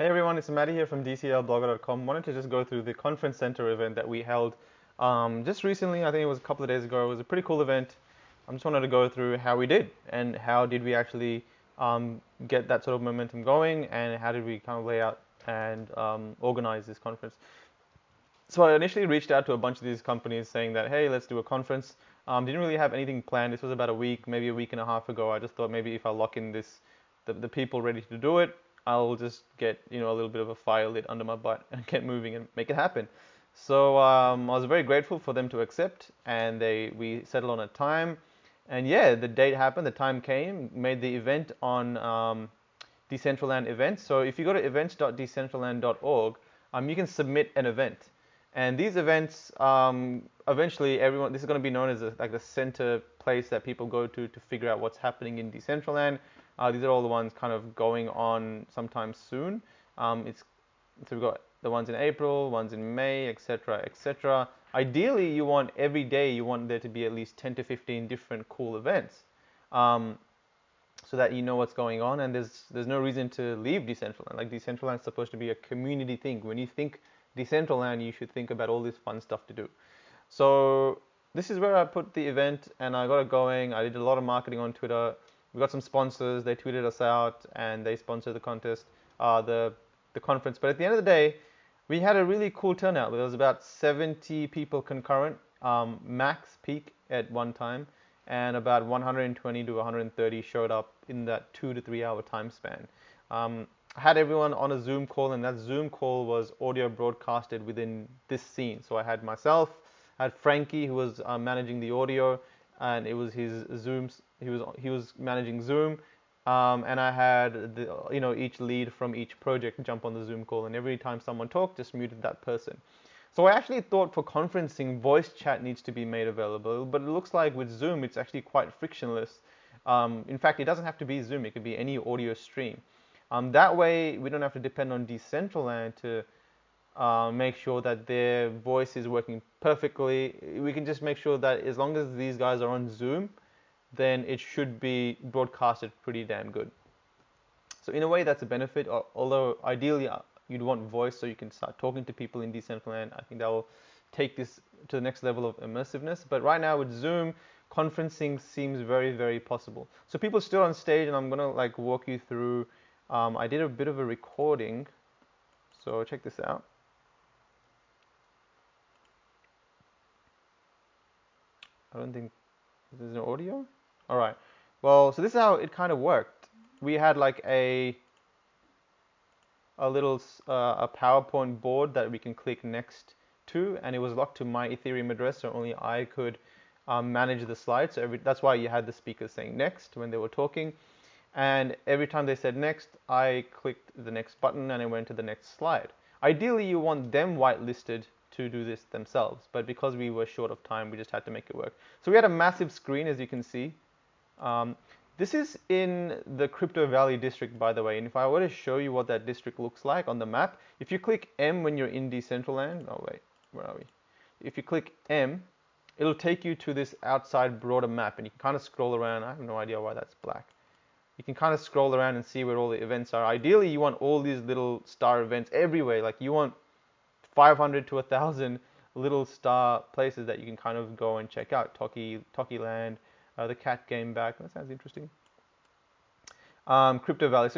Hey everyone, it's Matty here from DCLblogger.com. Wanted to just go through the conference center event that we held just recently. I think it was a couple of days ago. It was a pretty cool event. I just wanted to go through how we did and how did we actually get that sort of momentum going and how did we kind of lay out and organize this conference. So I initially reached out to a bunch of these companies saying that, hey, let's do a conference. Didn't really have anything planned. This was about a week, maybe a week and a half ago. I just thought maybe if I lock in the people ready to do it, I'll just get a little bit of a fire lit under my butt and get moving and make it happen. So I was very grateful for them to accept, and we settled on a time. And yeah, the date happened, the time came, made the event on Decentraland events. So if you go to events.decentraland.org, you can submit an event. And these events, eventually everyone, this is going to be known as like the center place that people go to figure out what's happening in Decentraland. These are all the ones kind of going on sometime soon. So we've got the ones in April, ones in May, etc., etc. Ideally, every day you want there to be at least 10 to 15 different cool events. So that you know what's going on, and there's no reason to leave Decentraland. Like Decentraland is supposed to be a community thing. When you think Decentraland, you should think about all this fun stuff to do. So this is where I put the event, and I got it going. I did a lot of marketing on Twitter. We got some sponsors. They tweeted us out, and they sponsored the contest, the conference. But at the end of the day, we had a really cool turnout. There was about 70 people concurrent, max peak at one time, and about 120 to 130 showed up in that 2 to 3 hour time span. I had everyone on a Zoom call, and that Zoom call was audio broadcasted within this scene. So I had myself, I had Frankie, who was managing the audio, and it was his Zooms. He was managing Zoom, and I had each lead from each project jump on the Zoom call, and every time someone talked, just muted that person. So I actually thought for conferencing, voice chat needs to be made available, but it looks like with Zoom, it's actually quite frictionless. In fact, it doesn't have to be Zoom, it could be any audio stream. That way, we don't have to depend on Decentraland to make sure that their voice is working perfectly. We can just make sure that as long as these guys are on Zoom, then it should be broadcasted pretty damn good. So in a way, that's a benefit, although ideally you'd want voice so you can start talking to people in Decentraland. I think that will take this to the next level of immersiveness. But right now with Zoom, conferencing seems very, very possible. So people stood on stage, and I'm gonna like walk you through. I did a bit of a recording, so check this out. I don't think there's no audio. All right. Well, so this is how it kind of worked. We had like a little PowerPoint board that we can click next to, and it was locked to my Ethereum address, so only I could manage the slides. So that's why you had the speakers saying next when they were talking. And every time they said next, I clicked the next button and I went to the next slide. Ideally, you want them whitelisted to do this themselves, but because we were short of time, we just had to make it work. So we had a massive screen, as you can see. This is in the Crypto Valley district, by the way, and if I were to show you what that district looks like on the map, if you click M when you're in Decentraland, oh wait, where are we? If you click M, it'll take you to this outside broader map, and you can kind of scroll around. I have no idea why that's black. You can kind of scroll around and see where all the events are. Ideally, you want all these little star events everywhere. Like you want 500 to 1,000 little star places that you can kind of go and check out. Tokiland, the cat game back. That sounds interesting. Crypto Valley.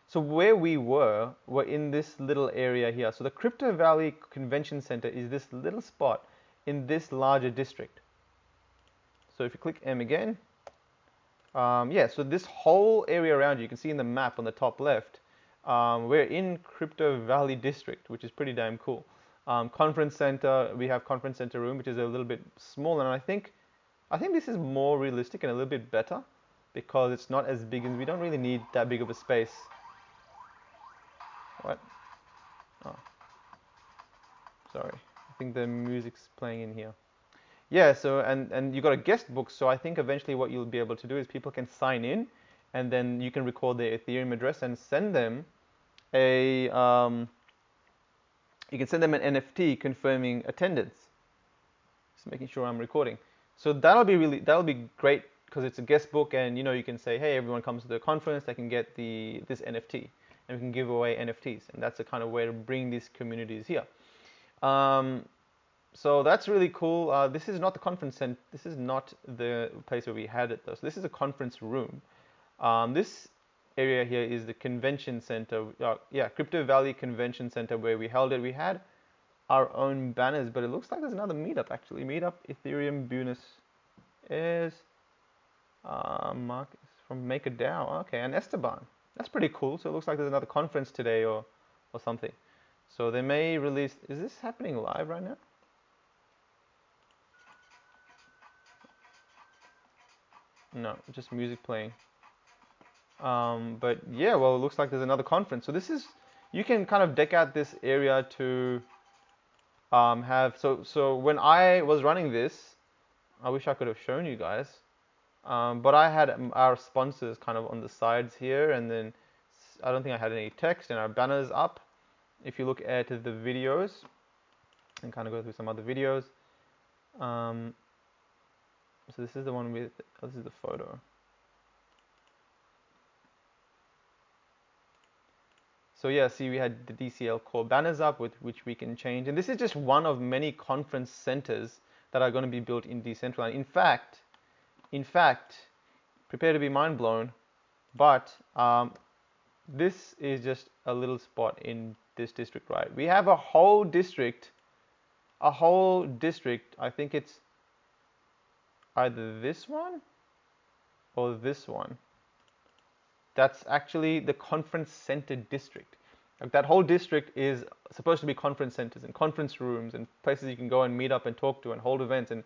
So where we were in this little area here. So the Crypto Valley Convention Center is this little spot in this larger district. So if you click M again, yeah, so this whole area around you can see in the map on the top left, we're in Crypto Valley District, which is pretty damn cool. Conference center, we have conference center room, which is a little bit smaller, and I think this is more realistic and a little bit better because it's not as big, and we don't really need that big of a space. What? Oh, sorry. I think the music's playing in here. Yeah, so and you got a guest book, so I think eventually what you'll be able to do is people can sign in, and then you can record their Ethereum address and send them you can send them an NFT confirming attendance. Just making sure I'm recording. So that'll be great because it's a guest book, and you can say, hey, everyone comes to the conference, they can get this NFT. and we can give away NFTs, and that's the kind of way to bring these communities here. Um, so that's really cool. This is not the conference center. This is not the place where we had it though. So this is a conference room. This area here is the convention center. Yeah, Crypto Valley Convention Center where we held it. We had our own banners, but it looks like there's another meetup actually. Meetup Ethereum Buenos Aires. Marcus from MakerDAO. Okay, and Esteban. That's pretty cool. So it looks like there's another conference today or something. So they may release. Is this happening live right now? No, just music playing. But yeah, well, it looks like there's another conference. So this is, you can kind of deck out this area to have. So when I was running this, I wish I could have shown you guys. But I had our sponsors kind of on the sides here, and then I don't think I had any text, and our banners up. If you look at the videos, and kind of go through some other videos. So this is the one with, this is the photo. So yeah, see, we had the DCL core banners up with which we can change, and this is just one of many conference centers that are going to be built in Decentraland. In fact, prepare to be mind blown, but this is just a little spot in this district, right? We have a whole district. I think it's either this one or this one. That's actually the conference center district. Like that whole district is supposed to be conference centers and conference rooms and places you can go and meet up and talk to and hold events, and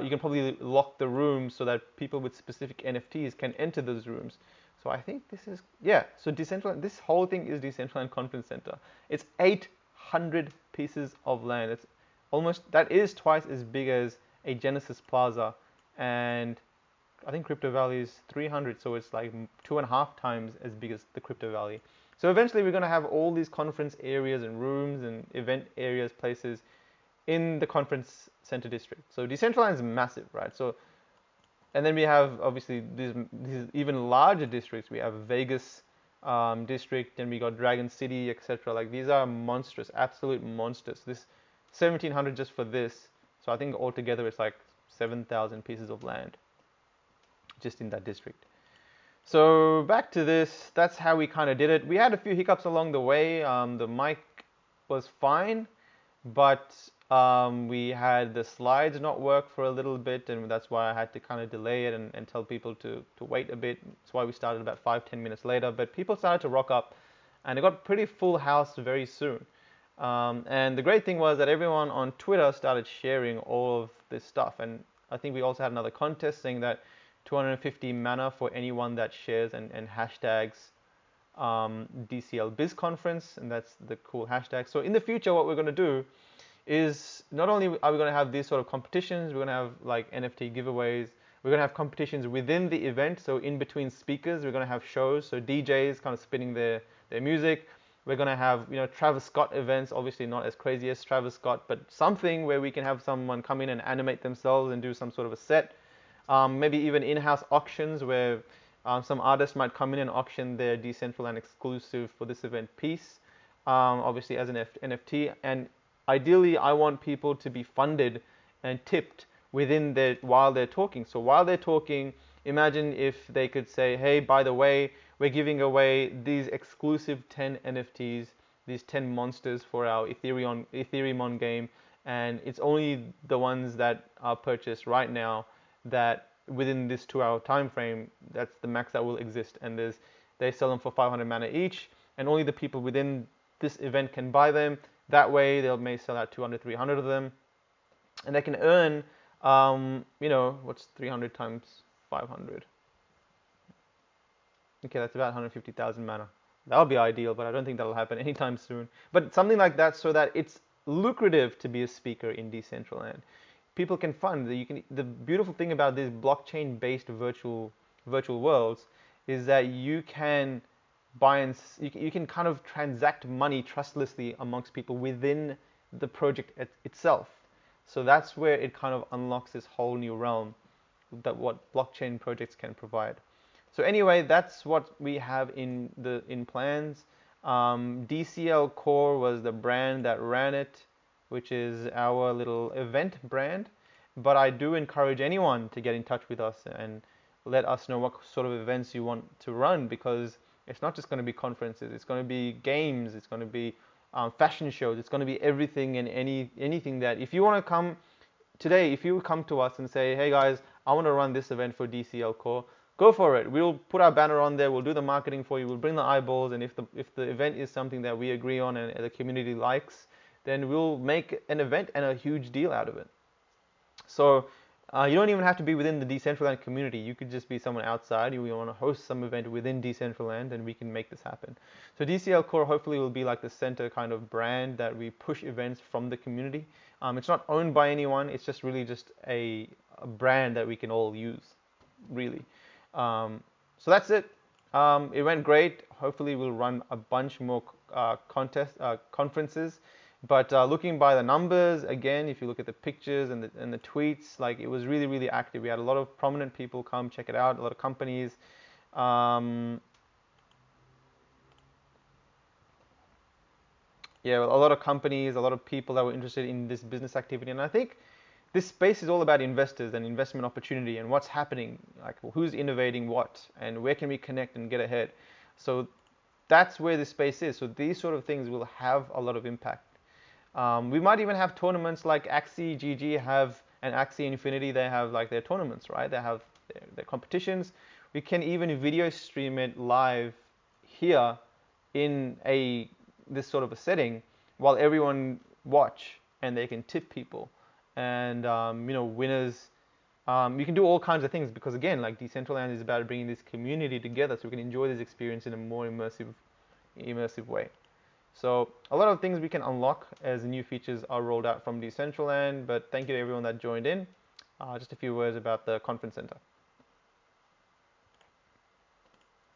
you can probably lock the rooms so that people with specific NFTs can enter those rooms. So I think this is, yeah, so Decentraland, this whole thing is Decentraland Conference Center. It's 800 pieces of land. It's almost, that is twice as big as a Genesis Plaza, and I think Crypto Valley is 300, so it's like 2.5 times as big as the Crypto Valley. So eventually we're going to have all these conference areas and rooms and event areas, places in the conference center district. So Decentraland is massive, right? So, and then we have obviously these even larger districts. We have Vegas district, and we got Dragon City, etc. Like these are monstrous, absolute monsters. This 1,700 just for this. So I think altogether it's like 7,000 pieces of land just in that district. So back to this, that's how we kind of did it. We had a few hiccups along the way. The mic was fine, but we had the slides not work for a little bit, and that's why I had to kind of delay it and tell people to wait a bit. That's why we started about 5-10 minutes later, but people started to rock up, and it got pretty full house very soon. And the great thing was that everyone on Twitter started sharing all of this stuff, and I think we also had another contest saying that 250 mana for anyone that shares and hashtags DCL Biz Conference, and that's the cool hashtag. So in the future, what we're going to do is not only are we going to have these sort of competitions, we're going to have like NFT giveaways, we're going to have competitions within the event. So in between speakers, we're going to have shows, so DJs kind of spinning their music. We're going to have, you know, Travis Scott events, obviously not as crazy as Travis Scott, but something where we can have someone come in and animate themselves and do some sort of a set. Maybe even in-house auctions where some artists might come in and auction their Decentraland exclusive for this event piece, obviously as an NFT. And ideally, I want people to be funded and tipped within their, while they're talking. So while they're talking, imagine if they could say, hey, by the way, we're giving away these exclusive 10 NFTs, these 10 monsters for our Ethereum game, and it's only the ones that are purchased right now that within this 2-hour time frame, that's the max that will exist, and they sell them for 500 mana each, and only the people within this event can buy them. That way they may sell out 200, 300 of them, and they can earn, you know, what's 300 times 500? Okay, that's about 150,000 mana. That would be ideal, but I don't think that'll happen anytime soon. But something like that, so that it's lucrative to be a speaker in Decentraland. People can fund. The beautiful thing about these blockchain-based virtual worlds is that you can buy and you can kind of transact money trustlessly amongst people within the project itself. So that's where it kind of unlocks this whole new realm that what blockchain projects can provide. So anyway, that's what we have in plans. DCL Core was the brand that ran it, which is our little event brand. But I do encourage anyone to get in touch with us and let us know what sort of events you want to run, because it's not just going to be conferences, it's going to be games, it's going to be fashion shows, it's going to be everything and anything that, if you want to come today, if you come to us and say, hey guys, I want to run this event for DCL Core, go for it. We'll put our banner on there, we'll do the marketing for you, we'll bring the eyeballs, and if the event is something that we agree on and the community likes, then we'll make an event and a huge deal out of it. So you don't even have to be within the Decentraland community. You could just be someone outside. You want to host some event within Decentraland, and we can make this happen. So DCL Core hopefully will be like the center kind of brand that we push events from the community. It's not owned by anyone. It's just really just a brand that we can all use, really. So that's it. It went great. Hopefully we'll run a bunch more conferences. But looking by the numbers, again, if you look at the pictures and the tweets, like, it was really, really active. We had a lot of prominent people come check it out, a lot of companies. Yeah, a lot of companies, a lot of people that were interested in this business activity. And I think this space is all about investors and investment opportunity and what's happening, like who's innovating what and where can we connect and get ahead. So that's where this space is. So these sort of things will have a lot of impact. We might even have tournaments like Axie GG have, and Axie Infinity, they have like their tournaments, right? They have their competitions. We can even video stream it live here in this sort of a setting while everyone watch, and they can tip people and winners. You can do all kinds of things, because again, like, Decentraland is about bringing this community together so we can enjoy this experience in a more immersive way. So a lot of things we can unlock as new features are rolled out from Decentraland, but thank you to everyone that joined in. Just a few words about the conference center.